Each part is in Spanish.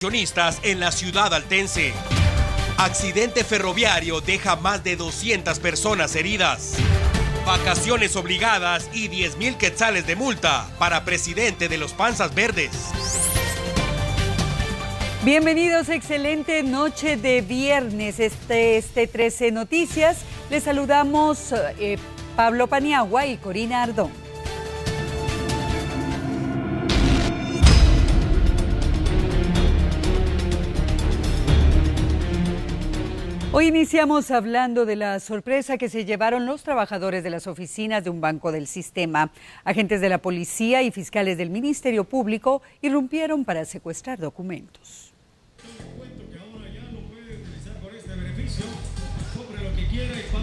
En la ciudad altense. Accidente ferroviario deja más de 200 personas heridas. Vacaciones obligadas y 10,000 quetzales de multa para presidente de los Panzas Verdes. Bienvenidos, excelente noche de viernes. Este 13 Noticias. Les saludamos Pablo Paniagua y Corina Ardón. Hoy iniciamos hablando de la sorpresa que se llevaron los trabajadores de las oficinas de un banco del sistema. Agentes de la policía y fiscales del Ministerio Público irrumpieron para secuestrar documentos.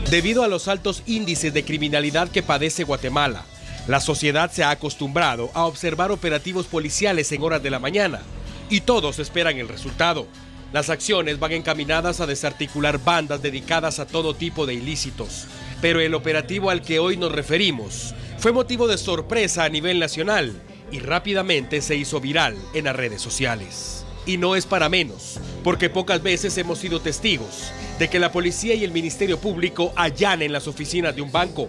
Debido a los altos índices de criminalidad que padece Guatemala, la sociedad se ha acostumbrado a observar operativos policiales en horas de la mañana y todos esperan el resultado. Las acciones van encaminadas a desarticular bandas dedicadas a todo tipo de ilícitos. Pero el operativo al que hoy nos referimos fue motivo de sorpresa a nivel nacional y rápidamente se hizo viral en las redes sociales. Y no es para menos, porque pocas veces hemos sido testigos de que la policía y el Ministerio Público allanen las oficinas de un banco.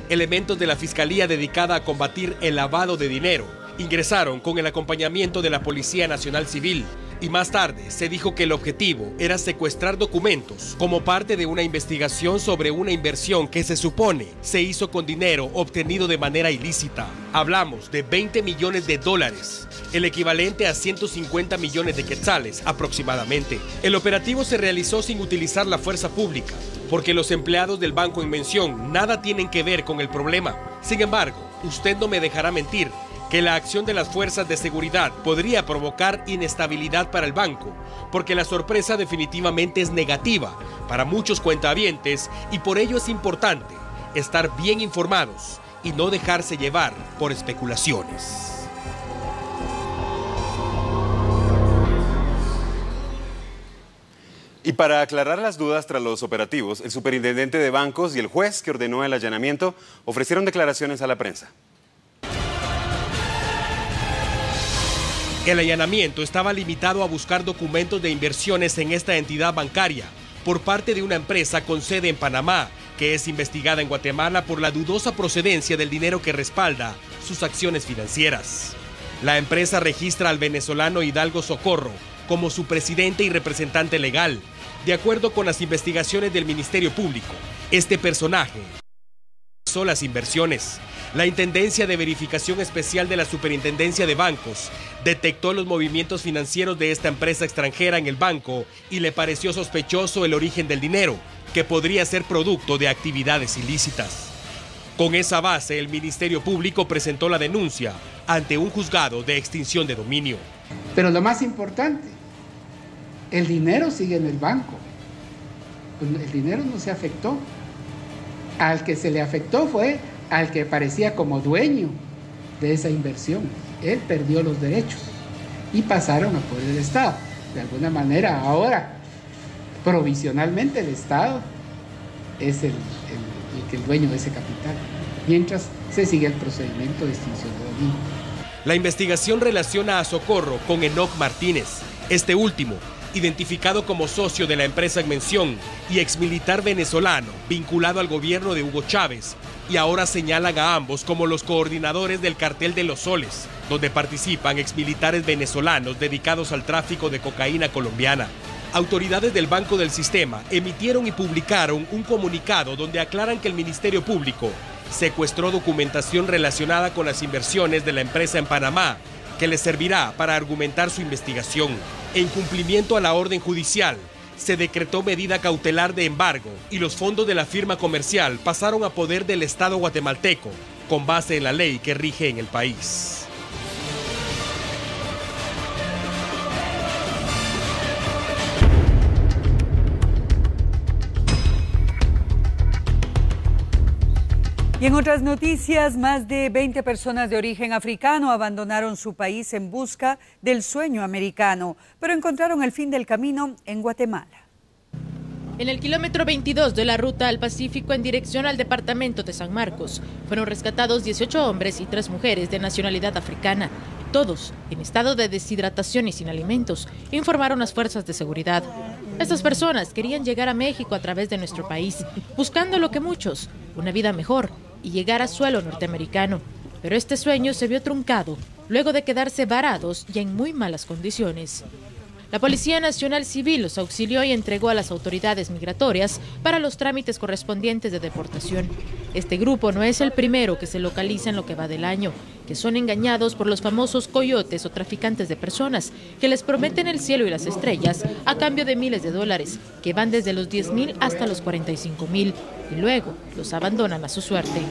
Elementos de la Fiscalía dedicada a combatir el lavado de dinero ingresaron con el acompañamiento de la Policía Nacional Civil. Y más tarde se dijo que el objetivo era secuestrar documentos como parte de una investigación sobre una inversión que se supone se hizo con dinero obtenido de manera ilícita. Hablamos de 20 millones de dólares, el equivalente a 150 millones de quetzales aproximadamente. El operativo se realizó sin utilizar la fuerza pública, porque los empleados del banco en mención nada tienen que ver con el problema. Sin embargo, usted no me dejará mentir que la acción de las fuerzas de seguridad podría provocar inestabilidad para el banco, porque la sorpresa definitivamente es negativa para muchos cuentavientes y por ello es importante estar bien informados y no dejarse llevar por especulaciones. Y para aclarar las dudas tras los operativos, el superintendente de bancos y el juez que ordenó el allanamiento ofrecieron declaraciones a la prensa. El allanamiento estaba limitado a buscar documentos de inversiones en esta entidad bancaria por parte de una empresa con sede en Panamá, que es investigada en Guatemala por la dudosa procedencia del dinero que respalda sus acciones financieras. La empresa registra al venezolano Hidalgo Socorro como su presidente y representante legal. De acuerdo con las investigaciones del Ministerio Público, este personaje realizó las inversiones. La Intendencia de Verificación Especial de la Superintendencia de Bancos detectó los movimientos financieros de esta empresa extranjera en el banco y le pareció sospechoso el origen del dinero, que podría ser producto de actividades ilícitas. Con esa base, el Ministerio Público presentó la denuncia ante un juzgado de extinción de dominio. Pero lo más importante, el dinero sigue en el banco. El dinero no se afectó. Al que se le afectó fue al que parecía como dueño de esa inversión. Él perdió los derechos y pasaron a poder del Estado. De alguna manera, ahora, provisionalmente, el Estado es el dueño de ese capital, mientras se sigue el procedimiento de extinción de dominio. La investigación relaciona a Socorro con Enoc Martínez. Este último, identificado como socio de la empresa en mención y exmilitar venezolano vinculado al gobierno de Hugo Chávez, y ahora señalan a ambos como los coordinadores del cartel de Los Soles, donde participan exmilitares venezolanos dedicados al tráfico de cocaína colombiana. Autoridades del Banco del Sistema emitieron y publicaron un comunicado donde aclaran que el Ministerio Público secuestró documentación relacionada con las inversiones de la empresa en Panamá, que les servirá para argumentar su investigación. En cumplimiento a la orden judicial, se decretó medida cautelar de embargo y los fondos de la firma comercial pasaron a poder del Estado guatemalteco, con base en la ley que rige en el país. Y en otras noticias, más de 20 personas de origen africano abandonaron su país en busca del sueño americano, pero encontraron el fin del camino en Guatemala. En el kilómetro 22 de la ruta al Pacífico en dirección al departamento de San Marcos, fueron rescatados 18 hombres y 3 mujeres de nacionalidad africana. todos en estado de deshidratación y sin alimentos, informaron las fuerzas de seguridad. Estas personas querían llegar a México a través de nuestro país, buscando lo que muchos, una vida mejor y llegar a suelo norteamericano. Pero este sueño se vio truncado luego de quedarse varados y en muy malas condiciones. La Policía Nacional Civil los auxilió y entregó a las autoridades migratorias para los trámites correspondientes de deportación. Este grupo no es el primero que se localiza en lo que va del año, que son engañados por los famosos coyotes o traficantes de personas, que les prometen el cielo y las estrellas a cambio de miles de dólares, que van desde los 10,000 hasta los 45,000, y luego los abandonan a su suerte.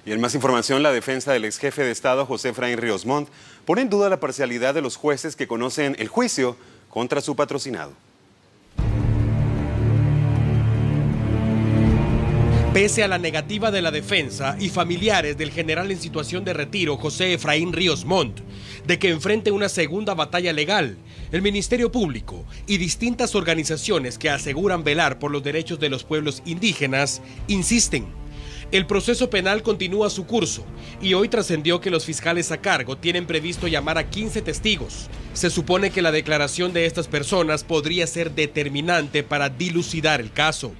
Y en más información, la defensa del ex jefe de Estado, José Efraín Ríos Montt, pone en duda la parcialidad de los jueces que conocen el juicio contra su patrocinado. Pese a la negativa de la defensa y familiares del general en situación de retiro, José Efraín Ríos Montt, de que enfrente una segunda batalla legal, el Ministerio Público y distintas organizaciones que aseguran velar por los derechos de los pueblos indígenas, insisten. El proceso penal continúa su curso y hoy trascendió que los fiscales a cargo tienen previsto llamar a 15 testigos. Se supone que la declaración de estas personas podría ser determinante para dilucidar el caso.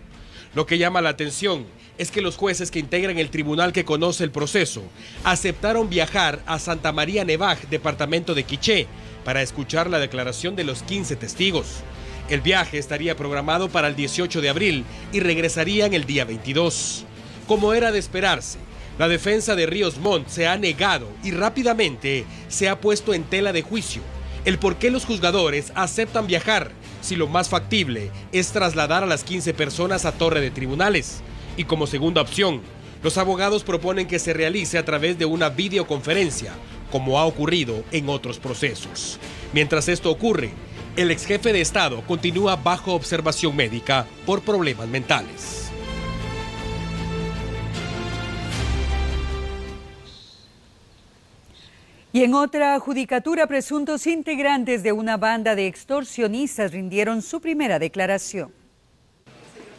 Lo que llama la atención es que los jueces que integran el tribunal que conoce el proceso aceptaron viajar a Santa María Nevaj, departamento de Quiché, para escuchar la declaración de los 15 testigos. El viaje estaría programado para el 18 de abril y regresarían el día 22. Como era de esperarse, la defensa de Ríos Montt se ha negado y rápidamente se ha puesto en tela de juicio el por qué los juzgadores aceptan viajar si lo más factible es trasladar a las 15 personas a Torre de Tribunales. Y como segunda opción, los abogados proponen que se realice a través de una videoconferencia, como ha ocurrido en otros procesos. Mientras esto ocurre, el ex jefe de Estado continúa bajo observación médica por problemas mentales. Y en otra judicatura, presuntos integrantes de una banda de extorsionistas rindieron su primera declaración.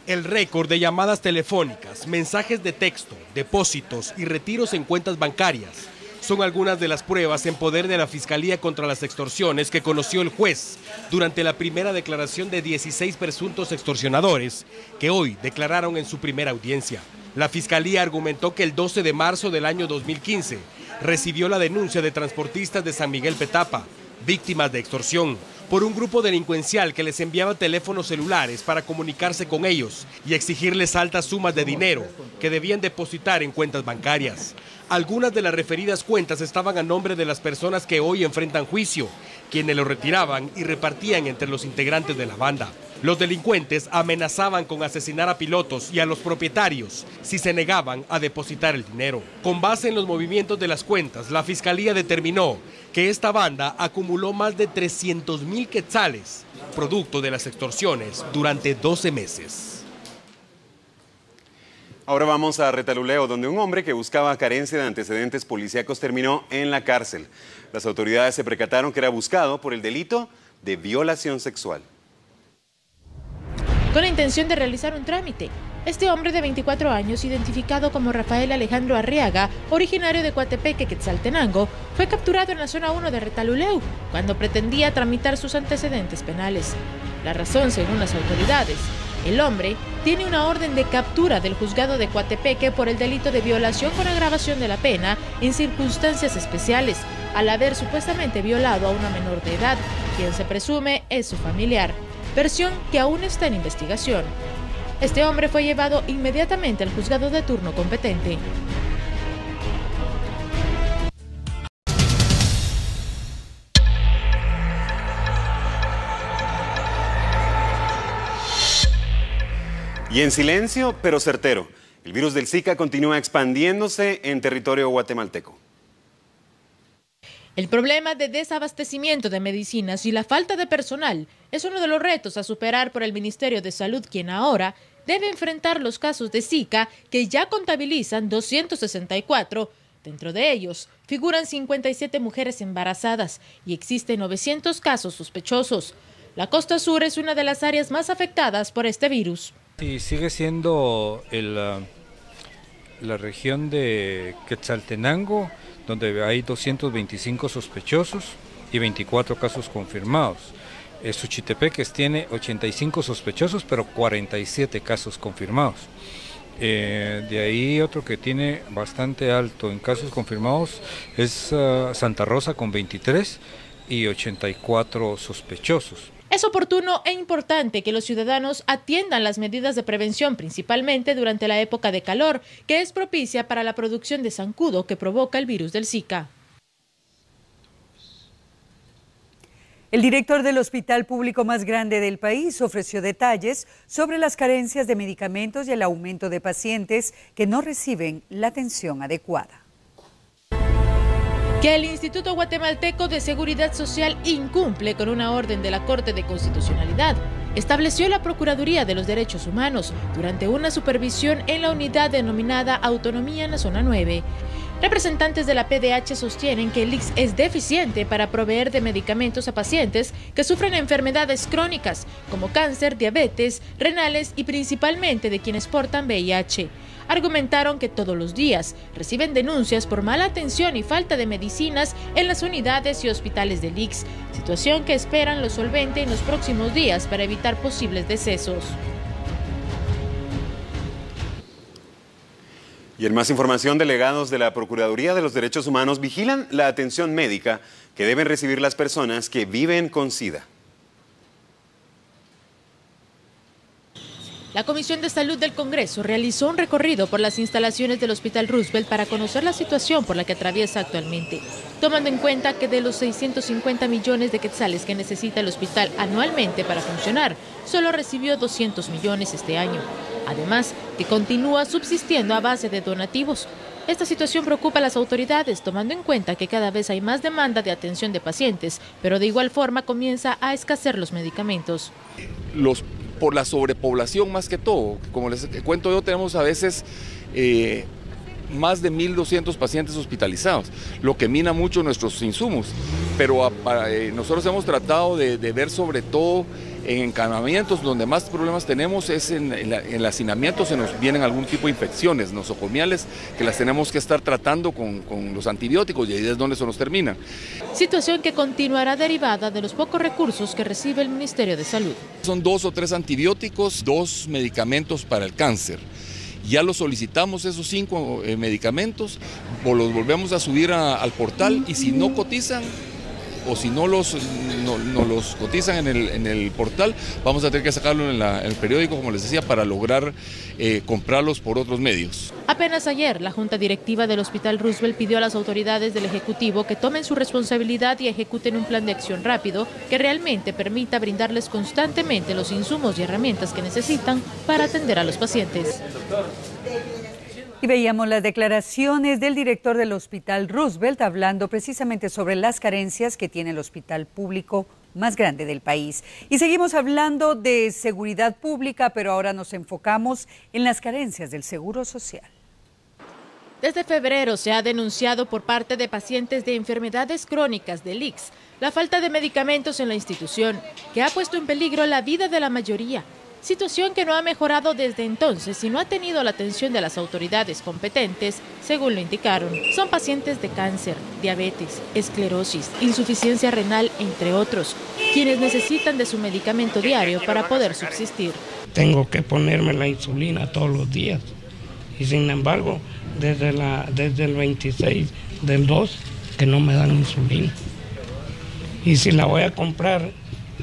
El récord de llamadas telefónicas, mensajes de texto, depósitos y retiros en cuentas bancarias son algunas de las pruebas en poder de la Fiscalía contra las extorsiones que conoció el juez durante la primera declaración de 16 presuntos extorsionadores que hoy declararon en su primera audiencia. La Fiscalía argumentó que el 12 de marzo del año 2015 recibió la denuncia de transportistas de San Miguel Petapa, víctimas de extorsión, por un grupo delincuencial que les enviaba teléfonos celulares para comunicarse con ellos y exigirles altas sumas de dinero que debían depositar en cuentas bancarias. Algunas de las referidas cuentas estaban a nombre de las personas que hoy enfrentan juicio, quienes lo retiraban y repartían entre los integrantes de la banda. Los delincuentes amenazaban con asesinar a pilotos y a los propietarios si se negaban a depositar el dinero. Con base en los movimientos de las cuentas, la Fiscalía determinó que esta banda acumuló más de 300,000 quetzales, producto de las extorsiones, durante 12 meses. Ahora vamos a Retaluleu, donde un hombre que buscaba carencia de antecedentes policíacos terminó en la cárcel. Las autoridades se percataron que era buscado por el delito de violación sexual. Con la intención de realizar un trámite, este hombre de 24 años, identificado como Rafael Alejandro Arriaga, originario de Coatepeque, Quetzaltenango, fue capturado en la zona 1 de Retaluleu cuando pretendía tramitar sus antecedentes penales. La razón, según las autoridades, el hombre tiene una orden de captura del juzgado de Coatepeque por el delito de violación con agravación de la pena en circunstancias especiales, al haber supuestamente violado a una menor de edad, quien se presume es su familiar, versión que aún está en investigación. Este hombre fue llevado inmediatamente al juzgado de turno competente. Y en silencio, pero certero, el virus del Zika continúa expandiéndose en territorio guatemalteco. El problema de desabastecimiento de medicinas y la falta de personal es uno de los retos a superar por el Ministerio de Salud, quien ahora debe enfrentar los casos de Zika, que ya contabilizan 264. Dentro de ellos figuran 57 mujeres embarazadas y existen 900 casos sospechosos. La costa sur es una de las áreas más afectadas por este virus. Sí, sigue siendo la región de Quetzaltenango donde hay 225 sospechosos y 24 casos confirmados. Suchitepeques tiene 85 sospechosos, pero 47 casos confirmados. De ahí otro que tiene bastante alto en casos confirmados es Santa Rosa con 23 y 84 sospechosos. Es oportuno e importante que los ciudadanos atiendan las medidas de prevención, principalmente durante la época de calor, que es propicia para la producción de zancudo que provoca el virus del Zika. El director del hospital público más grande del país ofreció detalles sobre las carencias de medicamentos y el aumento de pacientes que no reciben la atención adecuada. Que el Instituto Guatemalteco de Seguridad Social incumple con una orden de la Corte de Constitucionalidad, estableció la Procuraduría de los Derechos Humanos durante una supervisión en la unidad denominada Autonomía en la Zona 9. Representantes de la PDH sostienen que el ICS es deficiente para proveer de medicamentos a pacientes que sufren enfermedades crónicas como cáncer, diabetes, renales y principalmente de quienes portan VIH. Argumentaron que todos los días reciben denuncias por mala atención y falta de medicinas en las unidades y hospitales del ICS, situación que esperan lo solvente en los próximos días para evitar posibles decesos. Y en más información, delegados de la Procuraduría de los Derechos Humanos vigilan la atención médica que deben recibir las personas que viven con SIDA. La Comisión de Salud del Congreso realizó un recorrido por las instalaciones del Hospital Roosevelt para conocer la situación por la que atraviesa actualmente, tomando en cuenta que de los 650 millones de quetzales que necesita el hospital anualmente para funcionar, solo recibió 200 millones este año. Además, que continúa subsistiendo a base de donativos. Esta situación preocupa a las autoridades, tomando en cuenta que cada vez hay más demanda de atención de pacientes, pero de igual forma comienza a escasear los medicamentos. Por la sobrepoblación más que todo, como les cuento yo, tenemos a veces más de 1.200 pacientes hospitalizados, lo que mina mucho nuestros insumos, pero nosotros hemos tratado de ver sobre todo en encanamientos donde más problemas tenemos es en el hacinamiento, se nos vienen algún tipo de infecciones nosocomiales que las tenemos que estar tratando con los antibióticos y ahí es donde se nos termina. Situación que continuará derivada de los pocos recursos que recibe el Ministerio de Salud. Son 2 o 3 antibióticos, 2 medicamentos para el cáncer. Ya los solicitamos esos 5 medicamentos, o los volvemos a subir al portal y si no cotizan, o si no los cotizan en el portal, vamos a tener que sacarlo en el periódico, como les decía, para lograr comprarlos por otros medios. Apenas ayer, la Junta Directiva del Hospital Roosevelt pidió a las autoridades del Ejecutivo que tomen su responsabilidad y ejecuten un plan de acción rápido que realmente permita brindarles constantemente los insumos y herramientas que necesitan para atender a los pacientes. Y veíamos las declaraciones del director del Hospital Roosevelt hablando precisamente sobre las carencias que tiene el hospital público más grande del país. Y seguimos hablando de seguridad pública, pero ahora nos enfocamos en las carencias del Seguro Social. Desde febrero se ha denunciado por parte de pacientes de enfermedades crónicas del ICS la falta de medicamentos en la institución, que ha puesto en peligro la vida de la mayoría. Situación que no ha mejorado desde entonces y no ha tenido la atención de las autoridades competentes, según lo indicaron. Son pacientes de cáncer, diabetes, esclerosis, insuficiencia renal, entre otros, quienes necesitan de su medicamento diario para poder subsistir. Tengo que ponerme la insulina todos los días y sin embargo, desde el 26 del 2 que no me dan insulina. Y si la voy a comprar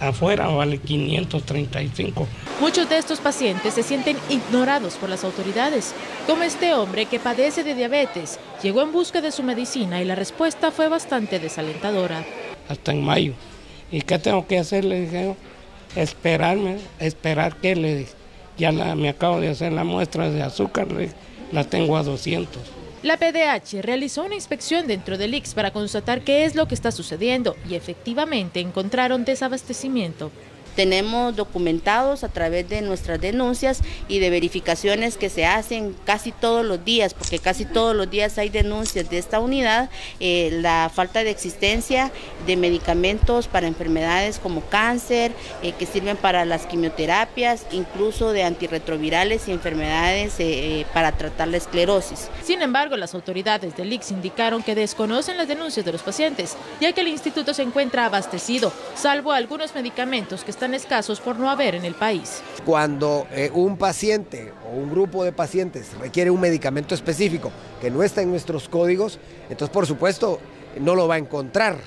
afuera vale 535. Muchos de estos pacientes se sienten ignorados por las autoridades, como este hombre que padece de diabetes. Llegó en busca de su medicina y la respuesta fue bastante desalentadora. Hasta en mayo. ¿Y qué tengo que hacer? Le dije yo, esperar que le dije. Ya me acabo de hacer la muestra de azúcar, la tengo a 200. La PDH realizó una inspección dentro del ICS para constatar qué es lo que está sucediendo y efectivamente encontraron desabastecimiento. Tenemos documentados a través de nuestras denuncias y de verificaciones que se hacen casi todos los días, porque casi todos los días hay denuncias de esta unidad, la falta de existencia de medicamentos para enfermedades como cáncer, que sirven para las quimioterapias, incluso de antirretrovirales y enfermedades para tratar la esclerosis. Sin embargo, las autoridades del ICS indicaron que desconocen las denuncias de los pacientes, ya que el instituto se encuentra abastecido, salvo algunos medicamentos que están escasos por no haber en el país. Cuando un paciente o un grupo de pacientes requiere un medicamento específico que no está en nuestros códigos, entonces por supuesto no lo va a encontrar.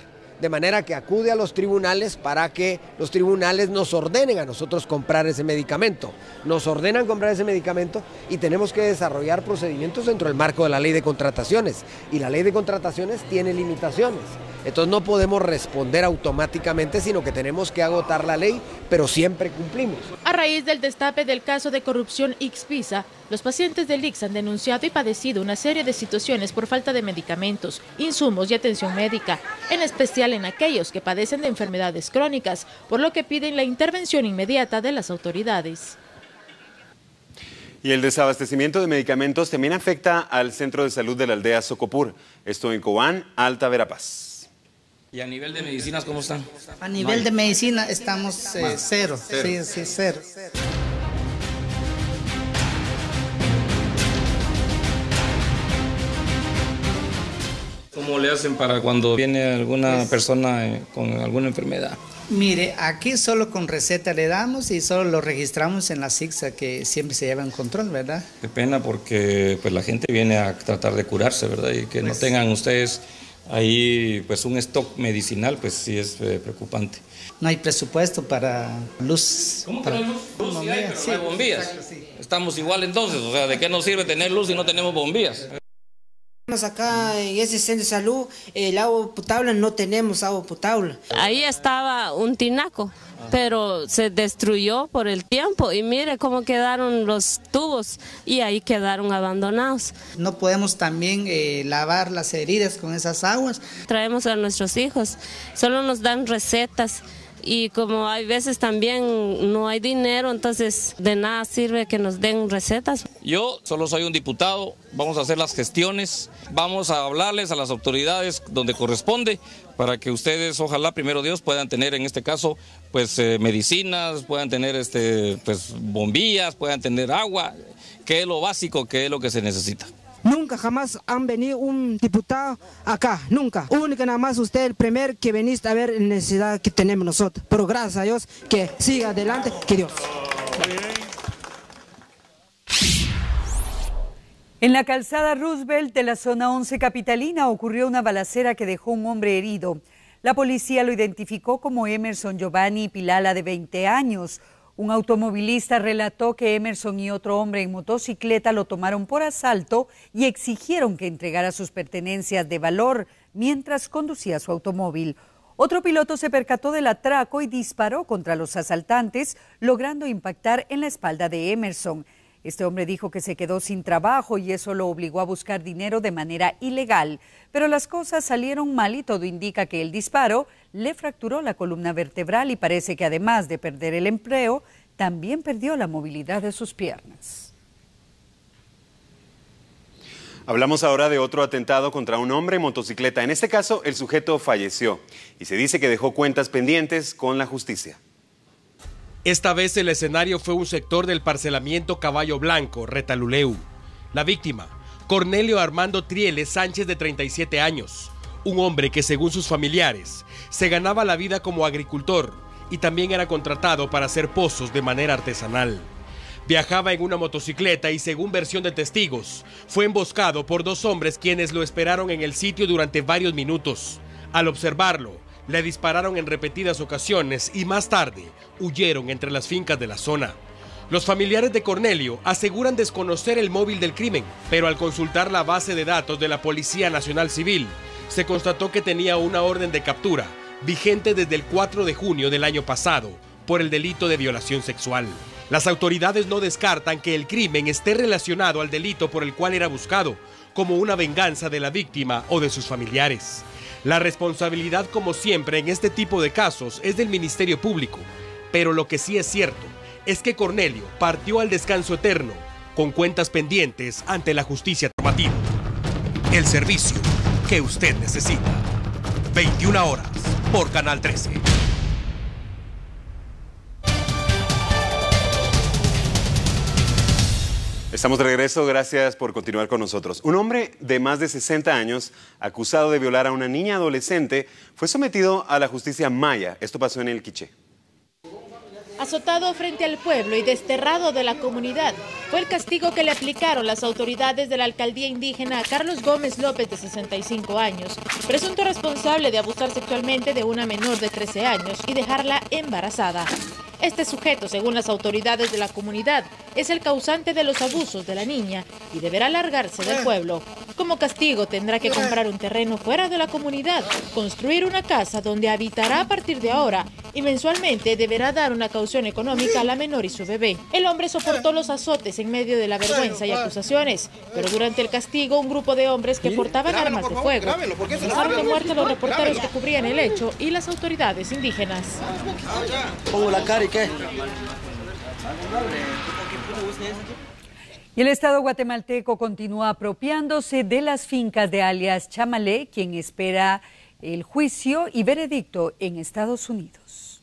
De manera que acude a los tribunales para que los tribunales nos ordenen a nosotros comprar ese medicamento. Nos ordenan comprar ese medicamento y tenemos que desarrollar procedimientos dentro del marco de la ley de contrataciones. Y la ley de contrataciones tiene limitaciones. Entonces no podemos responder automáticamente, sino que tenemos que agotar la ley, pero siempre cumplimos. A raíz del destape del caso de corrupción ICS-PISA, los pacientes del ICS han denunciado y padecido una serie de situaciones por falta de medicamentos, insumos y atención médica, en especial en aquellos que padecen de enfermedades crónicas, por lo que piden la intervención inmediata de las autoridades. Y el desabastecimiento de medicamentos también afecta al centro de salud de la aldea Socopur, esto en Cobán, Alta Verapaz. ¿Y a nivel de medicinas cómo están? A nivel de medicina estamos cero. Sí, cero. ¿Cómo le hacen para cuando viene alguna persona con alguna enfermedad? Mire, aquí solo con receta le damos y solo lo registramos en la CICSA, que siempre se lleva en control, ¿verdad? Qué pena porque pues la gente viene a tratar de curarse, ¿verdad? Y que no tengan ustedes ahí pues un stock medicinal, pues sí es preocupante. No hay presupuesto para luz. ¿Cómo que no hay luz? Luz sí hay, pero no hay bombillas. Exacto, sí. Estamos igual entonces, o sea, ¿de qué nos sirve tener luz si no tenemos bombillas? Acá en ese centro de salud, el agua potable, no tenemos agua potable. Ahí estaba un tinaco, pero se destruyó por el tiempo y mire cómo quedaron los tubos y ahí quedaron abandonados. No podemos también lavar las heridas con esas aguas. Traemos a nuestros hijos, solo nos dan recetas. Y como hay veces también no hay dinero, entonces de nada sirve que nos den recetas. Yo solo soy un diputado, vamos a hacer las gestiones, vamos a hablarles a las autoridades donde corresponde para que ustedes, ojalá, primero Dios, puedan tener en este caso pues medicinas, puedan tener pues bombillas, puedan tener agua, que es lo básico, que es lo que se necesita. Nunca jamás han venido un diputado acá, nunca. Única nada más usted el primer que veniste a ver la necesidad que tenemos nosotros. Pero gracias a Dios que siga adelante, que Dios. En la calzada Roosevelt de la zona 11 capitalina ocurrió una balacera que dejó un hombre herido. La policía lo identificó como Emerson Giovanni Pilala, de 20 años. Un automovilista relató que Emerson y otro hombre en motocicleta lo tomaron por asalto y exigieron que entregara sus pertenencias de valor mientras conducía su automóvil. Otro piloto se percató del atraco y disparó contra los asaltantes, logrando impactar en la espalda de Emerson. Este hombre dijo que se quedó sin trabajo y eso lo obligó a buscar dinero de manera ilegal. Pero las cosas salieron mal y todo indica que el disparo le fracturó la columna vertebral y parece que además de perder el empleo, también perdió la movilidad de sus piernas. Hablamos ahora de otro atentado contra un hombre en motocicleta. En este caso, el sujeto falleció y se dice que dejó cuentas pendientes con la justicia. Esta vez el escenario fue un sector del parcelamiento Caballo Blanco, Retaluleu. La víctima, Cornelio Armando Trieles Sánchez, de 37 años, un hombre que según sus familiares se ganaba la vida como agricultor y también era contratado para hacer pozos de manera artesanal. Viajaba en una motocicleta y según versión de testigos, fue emboscado por dos hombres quienes lo esperaron en el sitio durante varios minutos. Al observarlo, le dispararon en repetidas ocasiones y más tarde huyeron entre las fincas de la zona. Los familiares de Cornelio aseguran desconocer el móvil del crimen, pero al consultar la base de datos de la Policía Nacional Civil, se constató que tenía una orden de captura vigente desde el 4 de junio del año pasado por el delito de violación sexual. Las autoridades no descartan que el crimen esté relacionado al delito por el cual era buscado, como una venganza de la víctima o de sus familiares. La responsabilidad, como siempre en este tipo de casos, es del Ministerio Público. Pero lo que sí es cierto es que Cornelio partió al descanso eterno, con cuentas pendientes ante la justicia normativa. El servicio que usted necesita. 21 horas por Canal 13. Estamos de regreso, gracias por continuar con nosotros. Un hombre de más de 60 años, acusado de violar a una niña adolescente, fue sometido a la justicia maya. Esto pasó en El Quiché. Azotado frente al pueblo y desterrado de la comunidad, fue el castigo que le aplicaron las autoridades de la alcaldía indígena a Carlos Gómez López, de 65 años, presunto responsable de abusar sexualmente de una menor de 13 años y dejarla embarazada. Este sujeto, según las autoridades de la comunidad, es el causante de los abusos de la niña y deberá largarse del pueblo. Como castigo tendrá que comprar un terreno fuera de la comunidad, construir una casa donde habitará a partir de ahora y mensualmente deberá dar una caución económica a la menor y su bebé. El hombre soportó los azotes en medio de la vergüenza y acusaciones, pero durante el castigo un grupo de hombres que portaban armas de fuego amenazaron de muerte a los reporteros que cubrían el hecho y las autoridades indígenas. Pongo la cara y qué. Y el Estado guatemalteco continúa apropiándose de las fincas de alias Chamalé, quien espera el juicio y veredicto en Estados Unidos.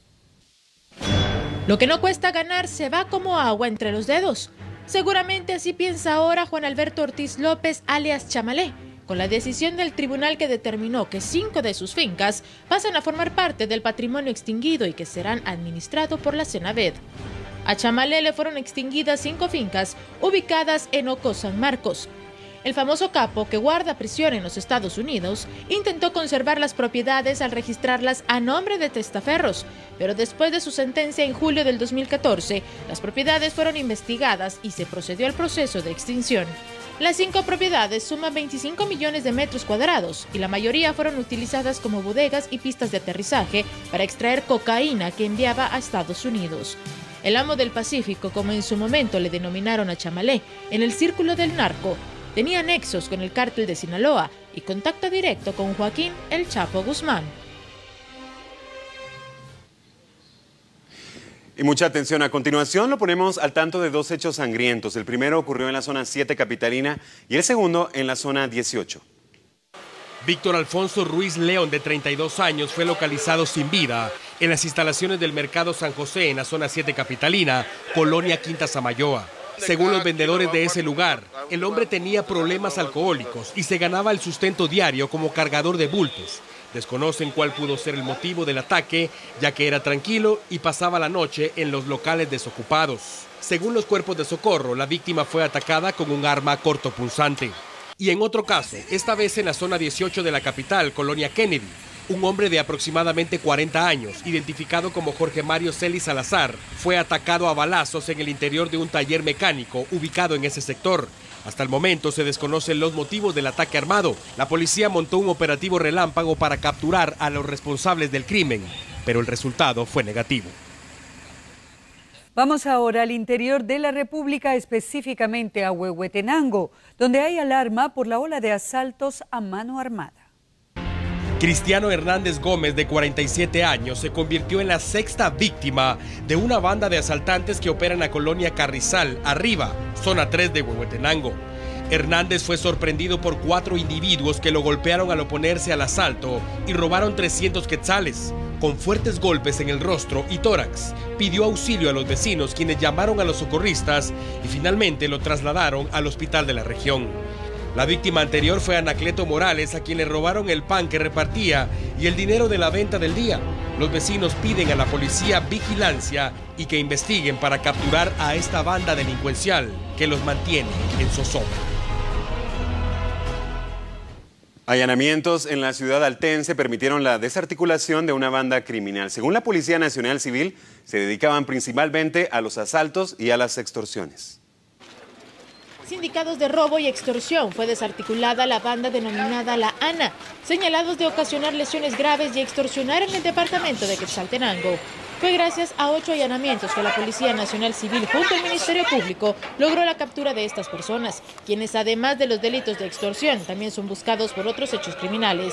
Lo que no cuesta ganar se va como agua entre los dedos. Seguramente así piensa ahora Juan Alberto Ortiz López, alias Chamalé, con la decisión del tribunal que determinó que 5 de sus fincas pasan a formar parte del patrimonio extinguido y que serán administrados por la Senaved. A Chamalé le fueron extinguidas 5 fincas ubicadas en Oco San Marcos. El famoso capo, que guarda prisión en los Estados Unidos, intentó conservar las propiedades al registrarlas a nombre de testaferros, pero después de su sentencia en julio del 2014, las propiedades fueron investigadas y se procedió al proceso de extinción. Las 5 propiedades suman 25 millones de metros cuadrados y la mayoría fueron utilizadas como bodegas y pistas de aterrizaje para extraer cocaína que enviaba a Estados Unidos. El amo del Pacífico, como en su momento le denominaron a Chamalé, en el círculo del narco, tenía nexos con el cártel de Sinaloa y contacto directo con Joaquín El Chapo Guzmán. Y mucha atención, a continuación lo ponemos al tanto de 2 hechos sangrientos. El primero ocurrió en la zona 7 capitalina y el segundo en la zona 18. Víctor Alfonso Ruiz León, de 32 años, fue localizado sin vida en las instalaciones del Mercado San José en la zona 7 capitalina, Colonia Quinta Samayoa. Según los vendedores de ese lugar, el hombre tenía problemas alcohólicos y se ganaba el sustento diario como cargador de bultos. Desconocen cuál pudo ser el motivo del ataque, ya que era tranquilo y pasaba la noche en los locales desocupados. Según los cuerpos de socorro, la víctima fue atacada con un arma cortopunzante. Y en otro caso, esta vez en la zona 18 de la capital, Colonia Kennedy, un hombre de aproximadamente 40 años, identificado como Jorge Mario Celis Salazar, fue atacado a balazos en el interior de un taller mecánico ubicado en ese sector. Hasta el momento se desconocen los motivos del ataque armado. La policía montó un operativo relámpago para capturar a los responsables del crimen, pero el resultado fue negativo. Vamos ahora al interior de la República, específicamente a Huehuetenango, donde hay alarma por la ola de asaltos a mano armada. Cristiano Hernández Gómez, de 47 años, se convirtió en la 6ª víctima de una banda de asaltantes que opera en la colonia Carrizal, Arriba, zona 3 de Huehuetenango. Hernández fue sorprendido por 4 individuos que lo golpearon al oponerse al asalto y robaron 300 quetzales. Con fuertes golpes en el rostro y tórax, pidió auxilio a los vecinos, quienes llamaron a los socorristas y finalmente lo trasladaron al hospital de la región. La víctima anterior fue Anacleto Morales, a quien le robaron el pan que repartía y el dinero de la venta del día. Los vecinos piden a la policía vigilancia y que investiguen para capturar a esta banda delincuencial que los mantiene en zozobra. Allanamientos en la ciudad altense permitieron la desarticulación de una banda criminal. Según la Policía Nacional Civil, se dedicaban principalmente a los asaltos y a las extorsiones. Sindicados de robo y extorsión, fue desarticulada la banda denominada La ANA, señalados de ocasionar lesiones graves y extorsionar en el departamento de Quetzaltenango. Fue gracias a 8 allanamientos que la Policía Nacional Civil junto al Ministerio Público logró la captura de estas personas, quienes además de los delitos de extorsión también son buscados por otros hechos criminales.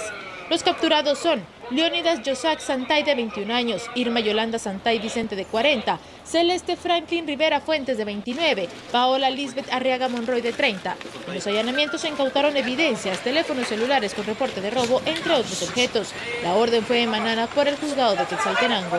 Los capturados son Leónidas Yosac Santay, de 21 años, Irma Yolanda Santay Vicente, de 40, Celeste Franklin Rivera Fuentes, de 29, Paola Lisbeth Arriaga Monroy, de 30. En los allanamientos se incautaron evidencias, teléfonos celulares con reporte de robo, entre otros objetos. La orden fue emanada por el juzgado de Quetzaltenango.